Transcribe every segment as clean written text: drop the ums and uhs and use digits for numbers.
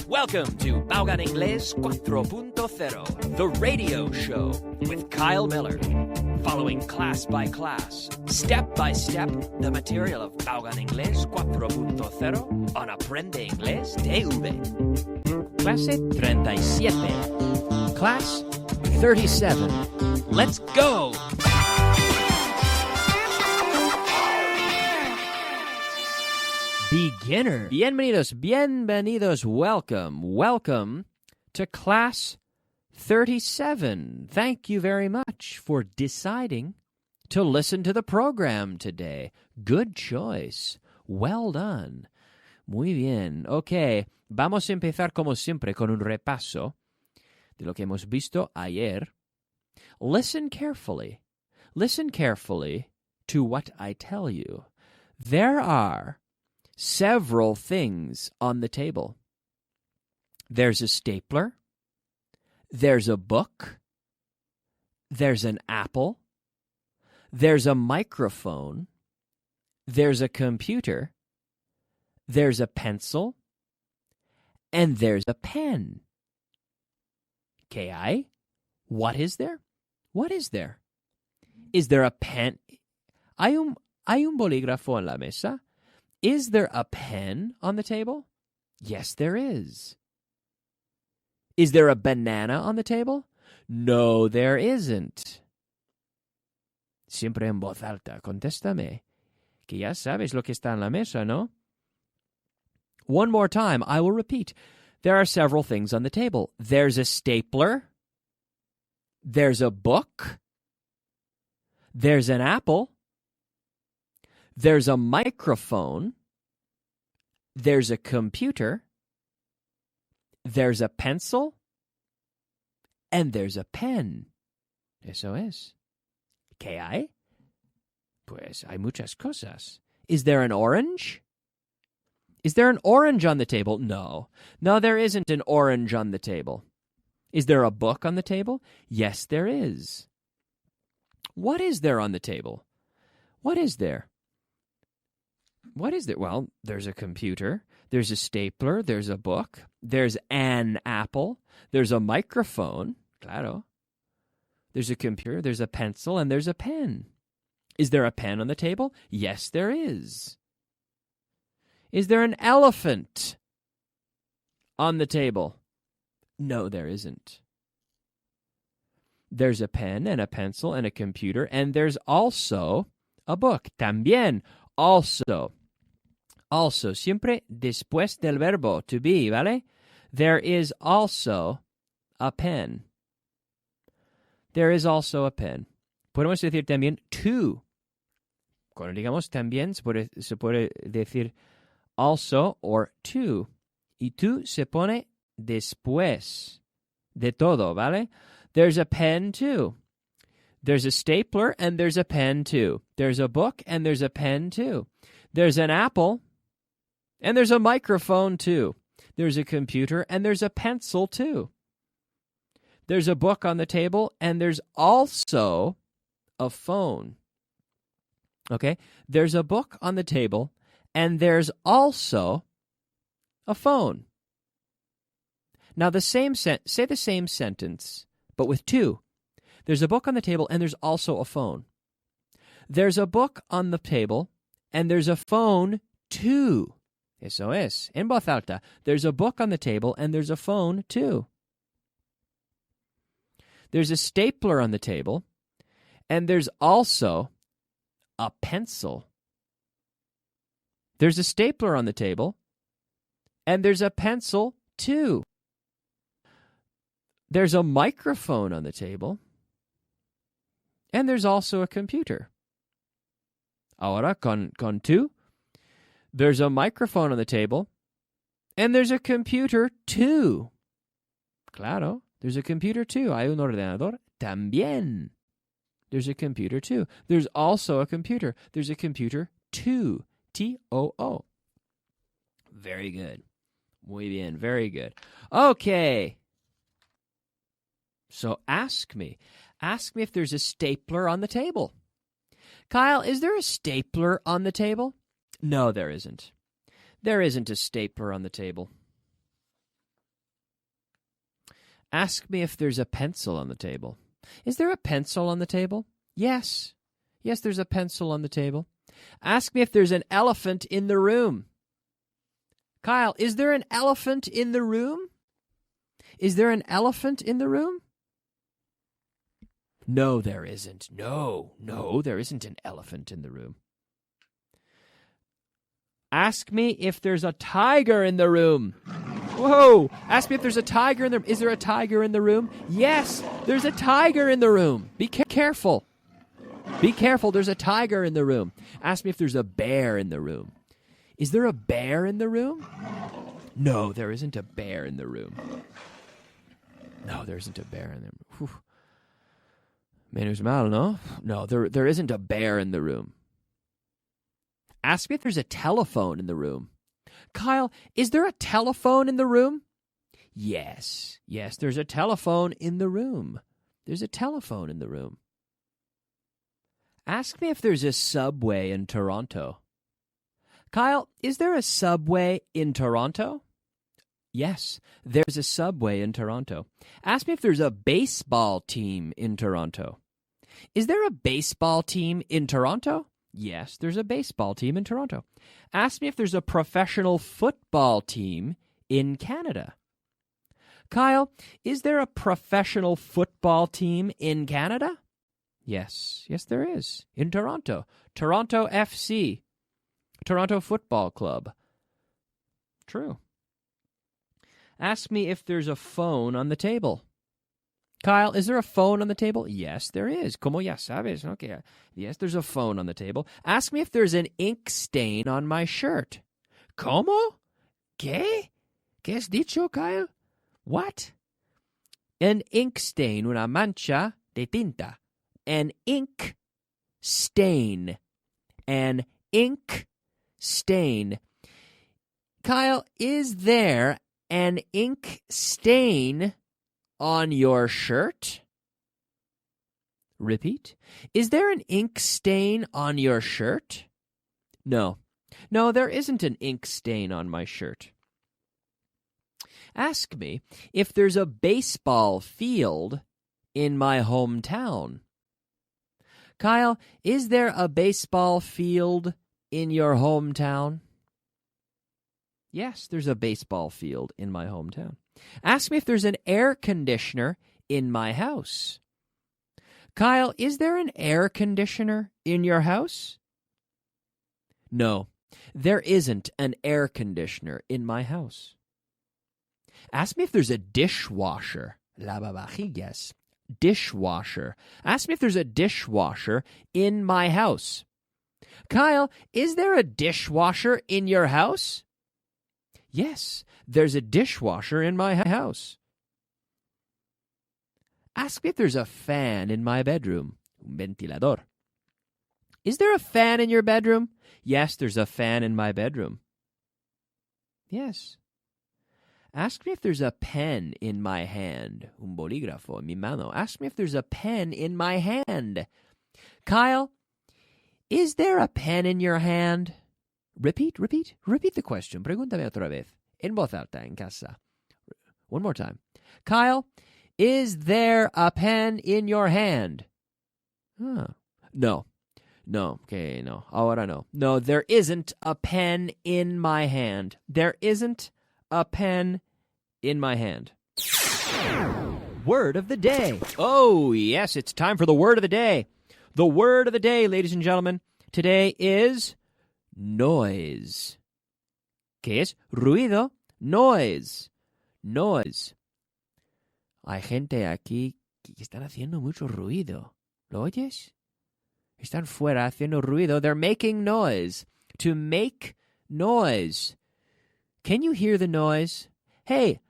Welcome to Baugan Inglés 4.0, the radio show with Kyle Miller. Following class by class, step by step, the material of Baugan Inglés 4.0 on Aprende Inglés TV. Clase 37. Class 37. Let's go! Beginner. Bienvenidos, welcome to Class 37. Thank you very much for deciding to listen to the program today. Good choice. Well done. Muy bien. Ok, vamos a empezar como siempre con un repaso de lo que hemos visto ayer. Listen carefully. Listen carefully to what I tell you. There are several things on the table. There's a stapler. There's a book. There's an apple. There's a microphone. There's a computer. There's a pencil. And there's a pen. Okay, what is there? What is there? Is there a pen? Hay un bolígrafo en la mesa. Is there a pen on the table? Yes, there is. Is there a banana on the table? No, there isn't. Siempre en voz alta, contéstame, que ya sabes lo que está en la mesa, ¿no? One more time, I will repeat. There are several things on the table. There's a stapler. There's a book. There's an apple. There's a microphone. There's a computer. There's a pencil. And there's a pen. Eso es. ¿Qué hay? Pues hay muchas cosas. Is there an orange? Is there an orange on the table? No. No, there isn't an orange on the table. Is there a book on the table? Yes, there is. What is there on the table? What is there? What is there? Well, there's a computer, there's a stapler, there's a book, there's an apple, there's a microphone, claro. There's a computer, there's a pencil, and there's a pen. Is there a pen on the table? Yes, there is. Is there an elephant on the table? No, there isn't. There's a pen and a pencil and a computer, and there's also a book. También, also. Also, siempre después del verbo to be, ¿vale? There is also a pen. There is also a pen. Podemos decir también to. Cuando digamos también, se puede decir also or to. Y to se pone después de todo, ¿vale? There's a pen too. There's a stapler and there's a pen too. There's a book and there's a pen too. There's an apple and there's a microphone too. There's a computer and there's a pencil too. There's a book on the table and there's also a phone. Okay? There's a book on the table and there's also a phone. Now say the same sentence, but with two. There's a book on the table and there's also a phone. There's a book on the table and there's a phone too. Eso es. En voz alta. There's a book on the table and there's a phone too. There's a stapler on the table and there's also a pencil. There's a stapler on the table and there's a pencil too. There's a microphone on the table and there's also a computer. Ahora, con two, there's a microphone on the table, and there's a computer too. Claro, there's a computer too. Hay un ordenador también. There's a computer too. There's also a computer. There's a computer too. T-O-O. Very good. Muy bien, very good. Okay. So ask me if there's a stapler on the table. Kyle, is there a stapler on the table? No, there isn't. There isn't a stapler on the table. Ask me if there's a pencil on the table. Is there a pencil on the table? Yes. Yes, there's a pencil on the table. Ask me if there's an elephant in the room. Kyle, is there an elephant in the room? Is there an elephant in the room? No, there isn't. No, there isn't an elephant in the room. Ask me if there's a tiger in the room. Whoa! Ask me if there's a tiger in the room. Is there a tiger in the room? Yes, there's a tiger in the room. Be careful. Be careful, there's a tiger in the room. Ask me if there's a bear in the room. Is there a bear in the room? No, there isn't a bear in the room. No, there isn't a bear in the room. Menos mal, no? No, there isn't a bear in the room. Ask me if there's a telephone in the room. Kyle, is there a telephone in the room? Yes, there's a telephone in the room. There's a telephone in the room. Ask me if there's a subway in Toronto. Kyle, is there a subway in Toronto? Yes, there's a subway in Toronto. Ask me if there's a baseball team in Toronto. Is there a baseball team in Toronto? Yes, there's a baseball team in Toronto. Ask me if there's a professional football team in Canada. Kyle, is there a professional football team in Canada? Yes, there is. In Toronto. Toronto FC. Toronto Football Club. True. Ask me if there's a phone on the table. Kyle, is there a phone on the table? Yes, there is. Como ya sabes? Okay. Yes, there's a phone on the table. Ask me if there's an ink stain on my shirt. Como? ¿Qué? ¿Qué has dicho, Kyle? What? An ink stain, una mancha de tinta. An ink stain. An ink stain. Kyle, is there an ink stain on your shirt? Repeat. Is there an ink stain on your shirt? No, there isn't an ink stain on my shirt. Ask me if there's a baseball field in my hometown. Kyle, is there a baseball field in your hometown? Yes, there's a baseball field in my hometown. Ask me if there's an air conditioner in my house. Kyle, is there an air conditioner in your house? No, there isn't an air conditioner in my house. Ask me if there's a dishwasher. Lavavajillas. Dishwasher. Ask me if there's a dishwasher in my house. Kyle, is there a dishwasher in your house? Yes, there's a dishwasher in my house. Ask me if there's a fan in my bedroom. Un ventilador. Is there a fan in your bedroom? Yes, there's a fan in my bedroom. Yes. Ask me if there's a pen in my hand. Un bolígrafo en mi mano. Ask me if there's a pen in my hand. Kyle, is there a pen in your hand? Repeat the question. Pregúntame otra vez. En voz alta, en casa. One more time. Kyle, is there a pen in your hand? No. Okay, no. Ahora no. No, there isn't a pen in my hand. There isn't a pen in my hand. Word of the day. Oh, yes, it's time for the word of the day. The word of the day, ladies and gentlemen, today is noise. ¿Qué es? Ruido. Noise. Hay gente aquí que están haciendo mucho ruido. ¿Lo oyes? Están fuera haciendo ruido. They're making noise. To make noise. Can you hear the noise? Hey,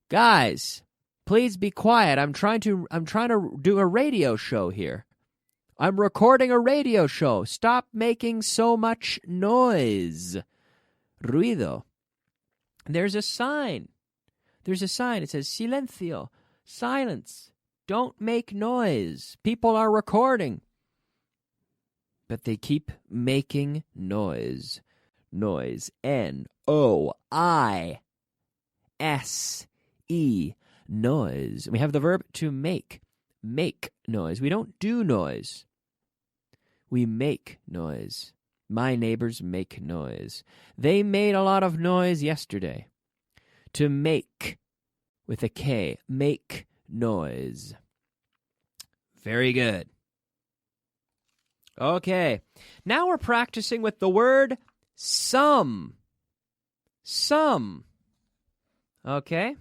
guys, please be quiet. I'm trying to do a radio show here. I'm recording a radio show. Stop making so much noise. Ruido. There's a sign. It says silencio. Silence. Don't make noise. People are recording. But they keep making noise. noise. N-O-I-S-E, noise. We have the verb to make noise. We don't do noise. We make noise. My neighbors make noise. They made a lot of noise yesterday. To make, with a K, make noise. Very good. Okay, now we're practicing with the word some. Some. Okay?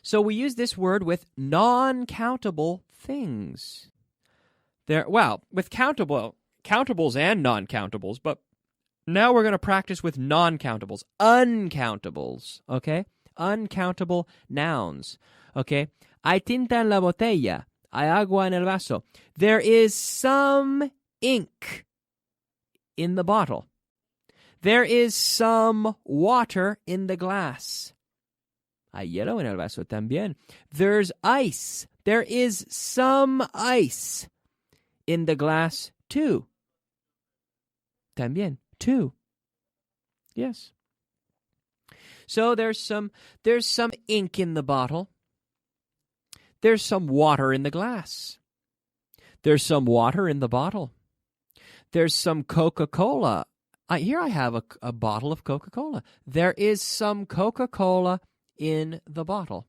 So we use this word with non-countable things. With countables and non-countables, but now we're going to practice with non-countables, uncountables, okay? Uncountable nouns, okay? Hay tinta en la botella. Hay agua en el vaso. There is some ink in the bottle. There is some water in the glass. Hay hielo en el vaso también. There's ice. There is some ice in the glass too. También, too. Yes. So there's some ink in the bottle. There's some water in the glass. There's some water in the bottle. There's some Coca-Cola. Here I have a bottle of Coca-Cola. There is some Coca-Cola in the bottle.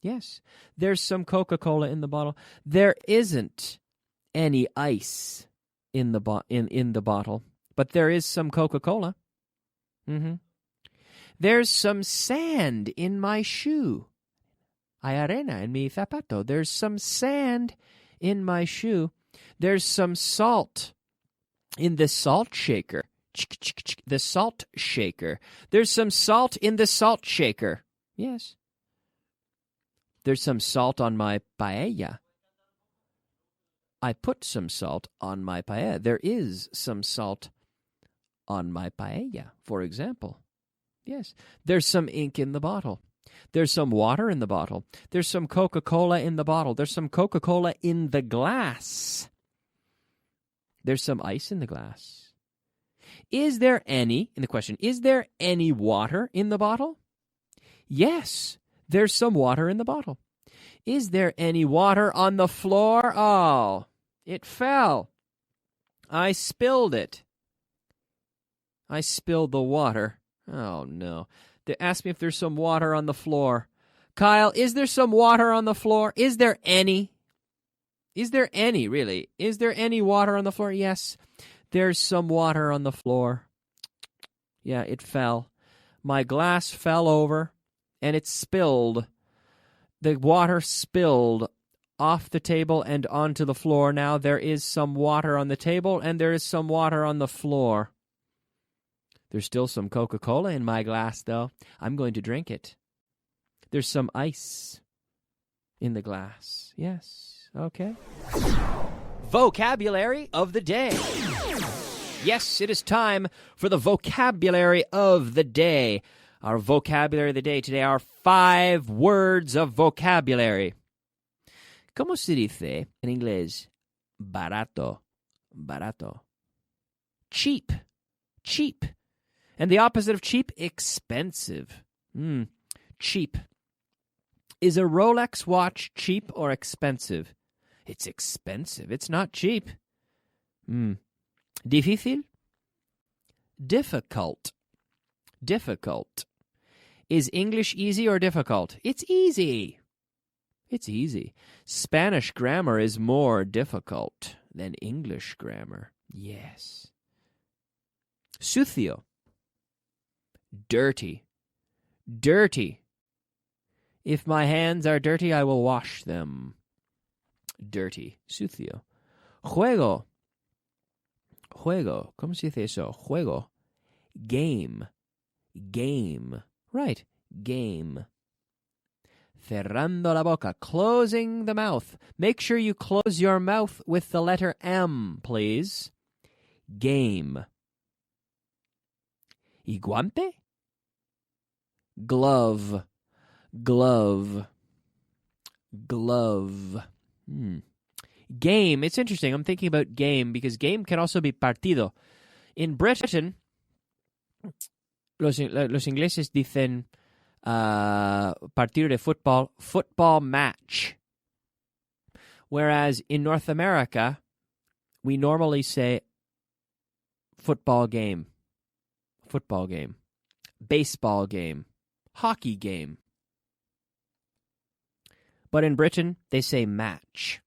Yes, there's some Coca-Cola in the bottle. There isn't any ice in the bottle, but there is some Coca-Cola. Mm-hmm. There's some sand in my shoe. Hay arena en mi zapato. There's some sand in my shoe. There's some salt in the salt shaker. The salt shaker. There's some salt in the salt shaker. Yes. There's some salt on my paella. I put some salt on my paella. There is some salt on my paella, for example. Yes. There's some ink in the bottle. There's some water in the bottle. There's some Coca-Cola in the bottle. There's some Coca-Cola in the glass. There's some ice in the glass. Is there any water in the bottle? Yes, there's some water in the bottle. Is there any water on the floor? Oh, it fell. I spilled it. I spilled the water. Oh, no. They asked me if there's some water on the floor. Kyle, is there some water on the floor? Is there any? Is there any, really? Is there any water on the floor? Yes, there's some water on the floor. Yeah, it fell. My glass fell over, and it spilled. The water spilled off the table and onto the floor. Now there is some water on the table, and there is some water on the floor. There's still some Coca-Cola in my glass, though. I'm going to drink it. There's some ice in the glass. Yes. Okay. Vocabulary of the day. Yes, it is time for the vocabulary of the day. Our vocabulary of the day today are 5 words of vocabulary. ¿Cómo se dice en inglés? Barato. Barato. Cheap. Cheap. And the opposite of cheap, expensive. Cheap. Is a Rolex watch cheap or expensive? It's expensive. It's not cheap. Difícil? Difficult. Difficult. Is English easy or difficult? It's easy. It's easy. Spanish grammar is more difficult than English grammar. Yes. Sucio. Dirty. Dirty. If my hands are dirty, I will wash them. Dirty. Sucio. Juego. Juego. ¿Cómo se dice eso? Juego. Game. Game. Right. Game. Cerrando la boca. Closing the mouth. Make sure you close your mouth with the letter M, please. Game. Y guante? Glove. Glove. Glove. Game. It's interesting. I'm thinking about game because game can also be partido. In Britain, los ingleses dicen partido de football match. Whereas in North America, we normally say football game, baseball game, hockey game. But in Britain, they say match.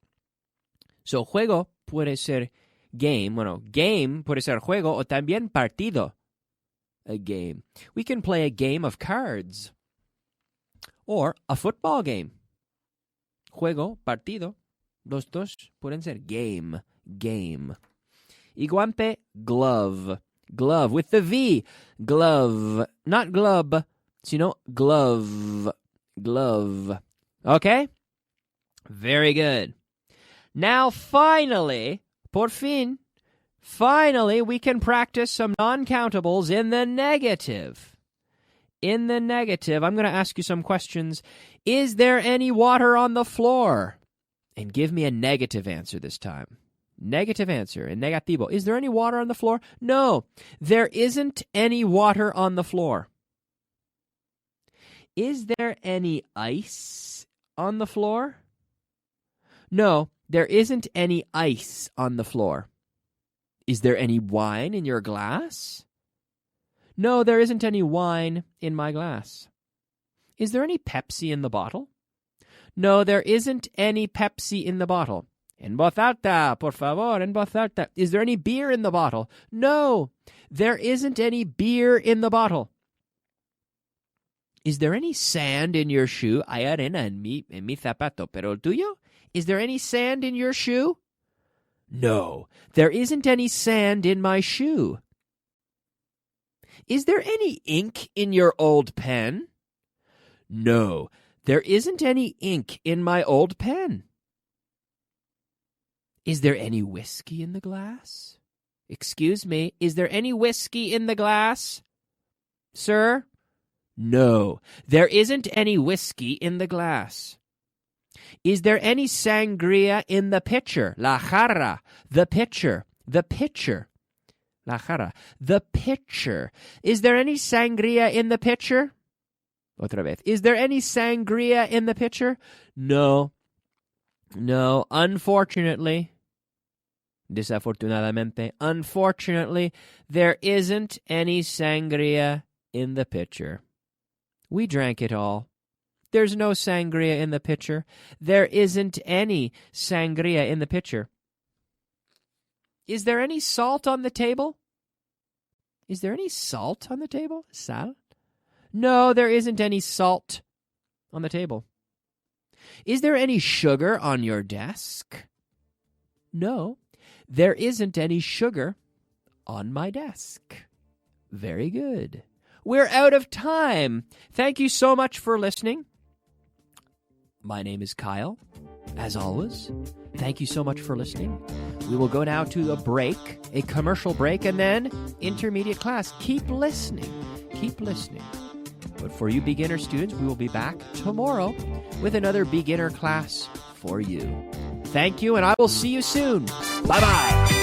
So, juego puede ser game. Bueno, game puede ser juego o también partido. A game. We can play a game of cards. Or a football game. Juego, partido. Los dos pueden ser game. Y guante, glove. Glove with the V. Glove. Not glove, sino glove. Okay? Very good. Now, finally, por fin, we can practice some non-countables in the negative. In the negative, I'm going to ask you some questions. Is there any water on the floor? And give me a negative answer this time. Negative answer, in negativo. Is there any water on the floor? No, there isn't any water on the floor. Is there any ice on the floor? No, there isn't any ice on the floor. Is there any wine in your glass? No, there isn't any wine in my glass. Is there any Pepsi in the bottle? No, there isn't any Pepsi in the bottle. En voz alta, por favor, en voz alta. Is there any beer in the bottle? No, there isn't any beer in the bottle. Is there any sand in your shoe? Hay arena en mi zapato, pero el tuyo? Is there any sand in your shoe? No, there isn't any sand in my shoe. Is there any ink in your old pen? No, there isn't any ink in my old pen. Is there any whiskey in the glass? Excuse me, is there any whiskey in the glass? Sir? No, there isn't any whiskey in the glass. Is there any sangria in the pitcher? La jarra, the pitcher. La jarra, the pitcher. Is there any sangria in the pitcher? Otra vez. Is there any sangria in the pitcher? No, unfortunately. Desafortunadamente. Unfortunately, there isn't any sangria in the pitcher. We drank it all. There's no sangria in the pitcher. There isn't any sangria in the pitcher. Is there any salt on the table? Is there any salt on the table? Sal? No, there isn't any salt on the table. Is there any sugar on your desk? No, there isn't any sugar on my desk. Very good. We're out of time. Thank you so much for listening. My name is Kyle. As always, thank you so much for listening. We will go now to a break, a commercial break, and then intermediate class. Keep listening. But for you beginner students, we will be back tomorrow with another beginner class for you. Thank you, and I will see you soon. Bye-bye.